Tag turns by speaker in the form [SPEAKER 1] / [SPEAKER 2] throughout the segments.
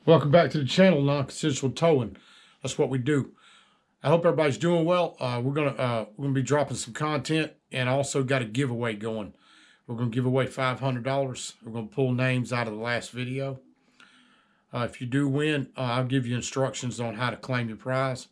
[SPEAKER 1] Welcome back to the channel, Non-Consensual Towing. That's what we do. I hope everybody's doing well. We're gonna be dropping some content, and also got a giveaway going. We're gonna give away $500. We're gonna pull names out of the last video. If you do win, I'll give you instructions on how to claim your prize.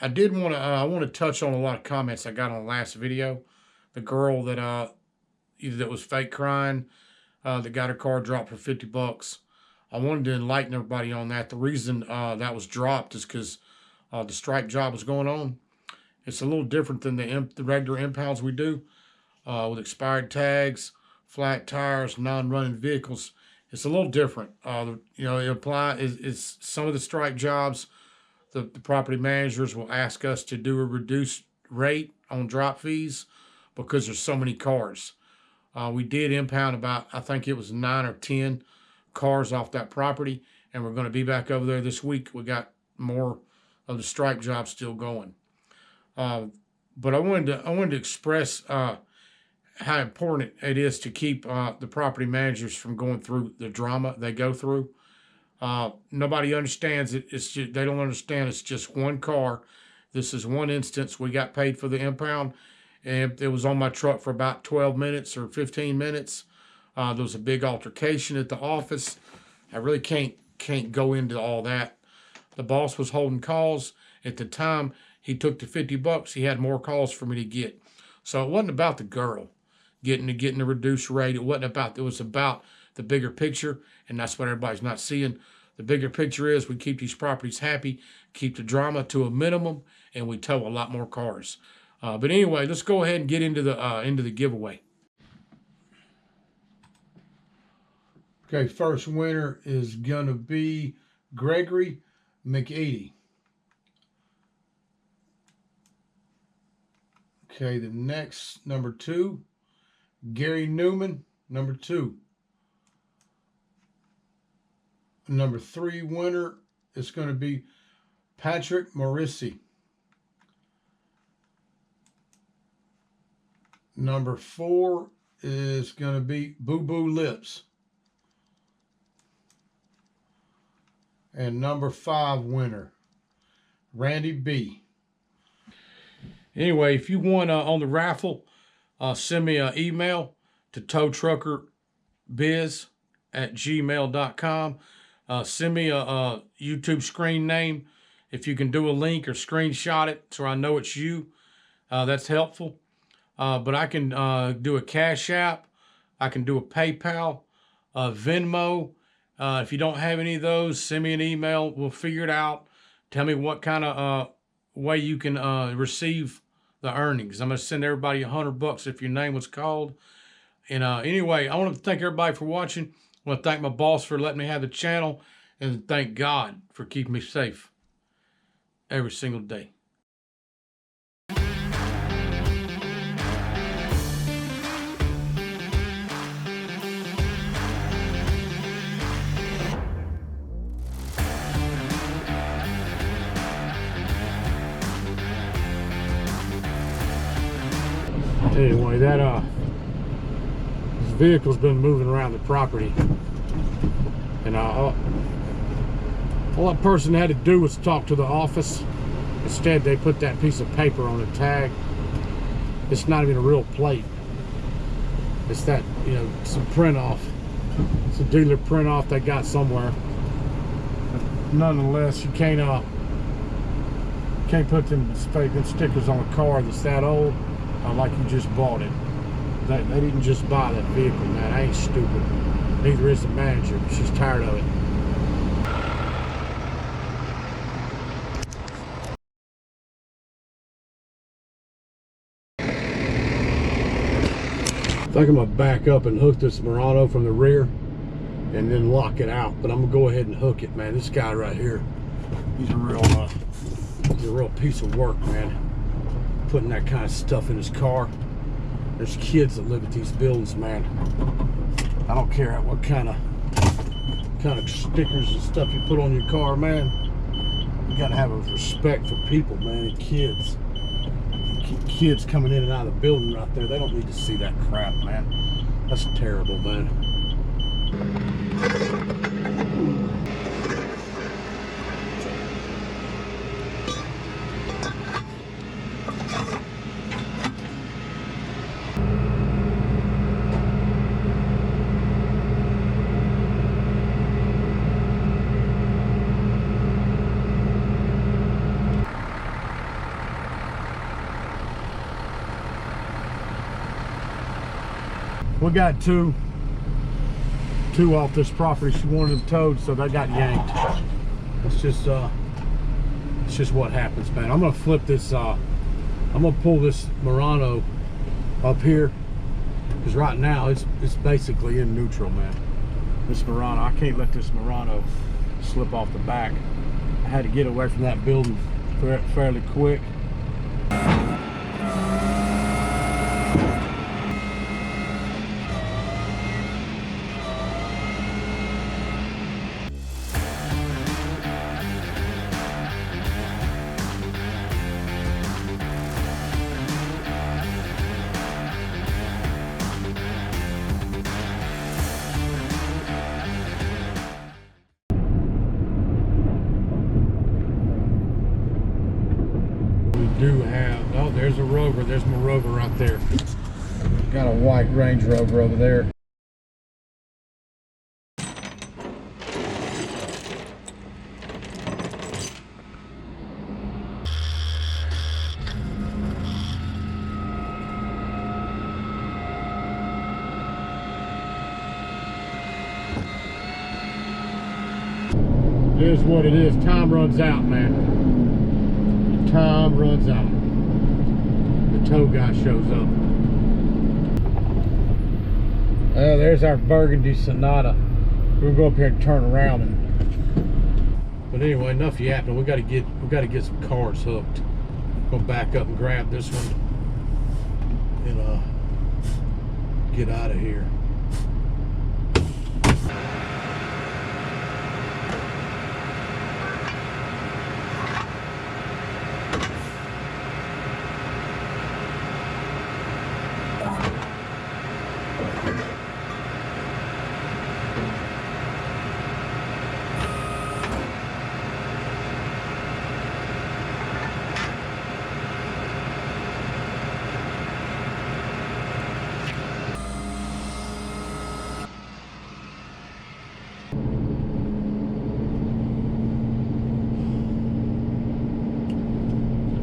[SPEAKER 1] I want to touch on a lot of comments I got on the last video. The girl that that was fake crying, that got her car dropped for 50 bucks. I wanted to enlighten everybody on that. The reason that was dropped is because the stripe job was going on. It's a little different than the regular impounds we do with expired tags, flat tires, non-running vehicles. It's a little different. It's some of the stripe jobs. The property managers will ask us to do a reduced rate on drop fees because there's so many cars. We did impound about, I think it was 9 or 10 cars off that property, and we're going to be back over there this week. We got more of the stripe jobs still going. But I wanted to express how important it is to keep the property managers from going through the drama they go through. Nobody understands it. They don't understand it's just one car. This is one instance. We got paid for the impound, and it was on my truck for about 12 minutes or 15 minutes. There was a big altercation at the office. I really can't go into all that. The boss was holding calls. At the time he took the 50 bucks, he had more calls for me to get. So it wasn't about the girl getting the reduced rate. It was about the bigger picture, and that's what everybody's not seeing. The bigger picture is we keep these properties happy, keep the drama to a minimum, and we tow a lot more cars. But anyway, let's go ahead and get into the giveaway. Okay, first winner is gonna be Gregory McEady. Okay, the next, number 2, Gary Newman, number 2. Number 3 winner is going to be Patrick Morrissey. Number 4 is going to be Boo Boo Lips. And number 5 winner, Randy B. Anyway, if you won on the raffle, send me an email to towtruckerbiz@gmail.com. Send me a YouTube screen name. If you can do a link or screenshot it so I know it's you, that's helpful. But I can do a Cash App. I can do a PayPal, Venmo. If you don't have any of those, send me an email. We'll figure it out. Tell me what kind of way you can receive the earnings. I'm going to send everybody $100 if your name was called. And anyway, I want to thank everybody for watching. I want to thank my boss for letting me have the channel, and thank God for keeping me safe every single day. Anyway, this vehicle's been moving around the property, and all that person had to do was talk to the office. Instead, they put that piece of paper on the tag. It's not even a real plate. It's that, some print off. It's a dealer print off they got somewhere. But nonetheless, you can't put them stickers on a car that's that old. Like you just bought it. They didn't just buy that vehicle, man. I ain't stupid. Neither is the manager. She's tired of it. I think I'm gonna back up and hook this Murano from the rear and then lock it out. But I'm gonna go ahead and hook it, man. This guy right here, he's a real piece of work, man. Putting that kind of stuff in his car. There's kids that live at these buildings, man. I don't care what kind of stickers and stuff you put on your car, man. You gotta have a respect for people, man, and kids. Kids coming in and out of the building right there, they don't need to see that crap, man. That's terrible, man.
[SPEAKER 2] We got two off this property. She wanted them towed, so they got yanked. It's just what happens, man. I'm gonna flip this. I'm gonna pull this Murano up here because right now it's basically in neutral, man. This Murano, I can't let this Murano slip off the back. I had to get away from that building fairly quick. Do have, oh, there's a Rover. There's my Rover right there. Got a white Range Rover over there. It is what it is. Time runs out, man. Time runs out. The tow guy shows up. There's our burgundy Sonata. We'll go up here and turn around. But anyway, enough yapping. We got to get some cars hooked. Go back up and grab this one and get out of here.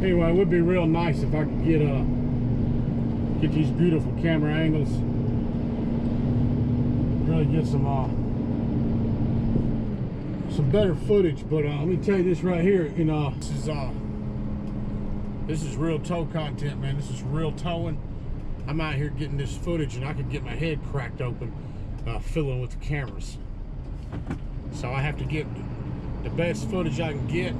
[SPEAKER 2] Anyway, it would be real nice if I could get these beautiful camera angles, really get some better footage. But let me tell you this right here, this is real tow content, man. This is real towing. I'm out here getting this footage, and I could get my head cracked open fiddling with the cameras. So I have to get the best footage I can get,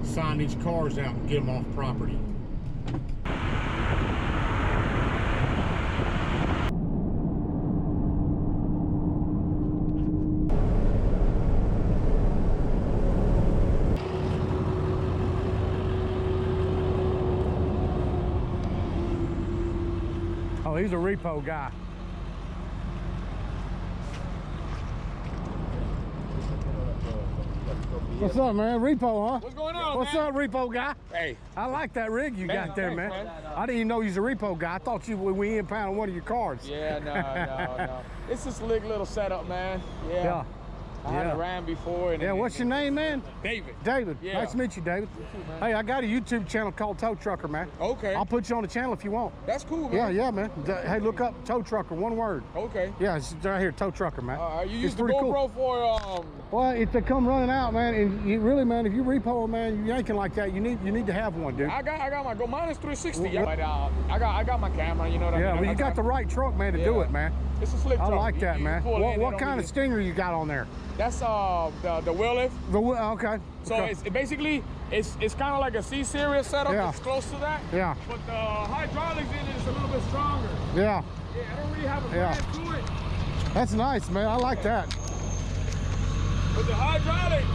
[SPEAKER 2] sign these cars out and get them off property. Oh, he's a repo guy. What's up, man? Repo, huh?
[SPEAKER 3] What's going on,
[SPEAKER 2] What's
[SPEAKER 3] man?
[SPEAKER 2] up, repo guy?
[SPEAKER 3] Hey.
[SPEAKER 2] I like that rig you got there,
[SPEAKER 3] thanks,
[SPEAKER 2] man.
[SPEAKER 3] man.
[SPEAKER 2] I didn't even know you was a repo guy. I thought we impounded one of your cars.
[SPEAKER 3] Yeah, no. It's a slick little setup, man. Yeah. I had a Ram before. And
[SPEAKER 2] what's your name, man?
[SPEAKER 3] David.
[SPEAKER 2] David.
[SPEAKER 3] Yeah.
[SPEAKER 2] Nice to meet you, David.
[SPEAKER 3] You too, man.
[SPEAKER 2] Hey, I got a YouTube channel called Tow Trucker, man.
[SPEAKER 3] Okay.
[SPEAKER 2] I'll put you on the channel if you want.
[SPEAKER 3] That's cool, man.
[SPEAKER 2] Yeah, man. Hey, look up Tow Trucker, one word.
[SPEAKER 3] Okay.
[SPEAKER 2] Yeah, it's right here, Tow Trucker, man.
[SPEAKER 3] You use the GoPro for
[SPEAKER 2] Well, if they come running out, man, and you really, man, if you repo, man, you yanking like that, you need to have one, dude.
[SPEAKER 3] I got my mine is 360. But I got my camera, you know what I mean?
[SPEAKER 2] Yeah, but you got the right truck, man, to do it, man.
[SPEAKER 3] It's a slick truck.
[SPEAKER 2] I like that, man. What kind of
[SPEAKER 3] it.
[SPEAKER 2] stinger you got on there?
[SPEAKER 3] That's the wheel lift.
[SPEAKER 2] Okay.
[SPEAKER 3] So
[SPEAKER 2] okay.
[SPEAKER 3] it's basically it's kind of like a C-series setup.
[SPEAKER 2] Yeah.
[SPEAKER 3] It's close to that.
[SPEAKER 2] Yeah.
[SPEAKER 3] But the hydraulics in it is a little bit stronger.
[SPEAKER 2] Yeah.
[SPEAKER 3] Yeah, I don't really have a brand to it.
[SPEAKER 2] That's nice, man. I like that.
[SPEAKER 3] But the hydraulic,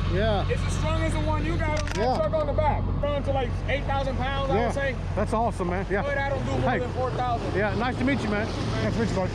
[SPEAKER 3] it's as strong as the one you got on the truck on the back. Going to like 8,000 pounds, I would say.
[SPEAKER 2] That's awesome, man. Yeah.
[SPEAKER 3] But I don't do more than 4,000.
[SPEAKER 2] Yeah, nice to meet you, man. Nice to meet you, buddy.